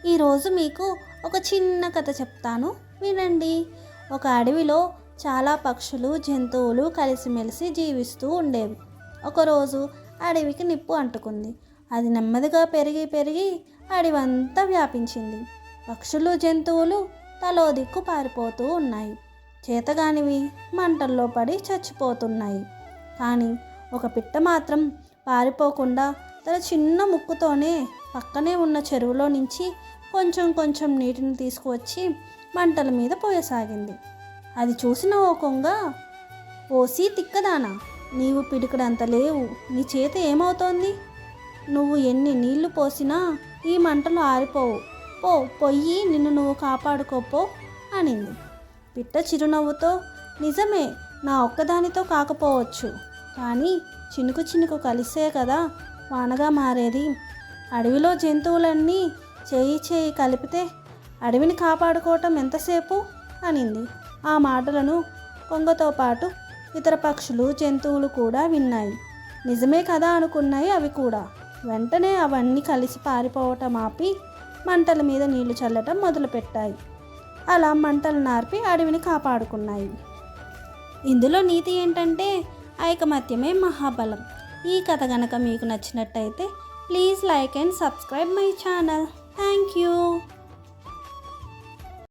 ఈరోజు మీకు ఒక చిన్న కథ చెప్తాను, వినండి. ఒక అడవిలో చాలా పక్షులు, జంతువులు కలిసిమెలిసి జీవిస్తూ ఉండేవి. ఒకరోజు అడవికి నిప్పు అంటుకుంది. అది నెమ్మదిగా పెరిగి పెరిగి అడవంతా వ్యాపించింది. పక్షులు, జంతువులు తలో దిక్కు పారిపోతూ ఉన్నాయి. చేతగానివి మంటల్లో పడి చచ్చిపోతున్నాయి. కానీ ఒక పిట్ట మాత్రం పారిపోకుండా తన చిన్న ముక్కుతోనే పక్కనే ఉన్న చెరువులో నుంచి కొంచెం కొంచెం నీటిని తీసుకువచ్చి మంటల మీద పోయసాగింది. అది చూసిన ఓ కొంగ, "ఓసి తిక్కదానా, నీవు పిడికడంత లేవు, నీ చేత ఏమవుతోంది? నువ్వు ఎన్ని నీళ్లు పోసినా ఈ మంటలు ఆరిపోవు. పొయ్యి నిన్ను నువ్వు కాపాడుకోపో" అనింది. పిట్ట చిరునవ్వుతో, "నిజమే, నా ఒక్కదానితో కాకపోవచ్చు, కానీ చినుకు చినుకు కలిసే కదా వానగా మారేది. అడవిలో జంతువులన్నీ చేయి చేయి కలిపితే అడవిని కాపాడుకోవటం ఎంతసేపు" అనింది. ఆ మాటలను కొంగతో పాటు ఇతర పక్షులు, జంతువులు కూడా విన్నాయి. నిజమే కదా అనుకున్నాయి అవి కూడా. వెంటనే అవన్నీ కలిసి పారిపోవటం ఆపి మంటల మీద నీళ్లు చల్లటం మొదలుపెట్టాయి. అలా మంటలు నార్పి అడవిని కాపాడుకున్నాయి. ఇందులో నీతి ఏంటంటే ఐకమత్యమే మహాబలం. ఈ కథ గనక మీకు నచ్చినట్టయితే please like and subscribe my channel. Thank you.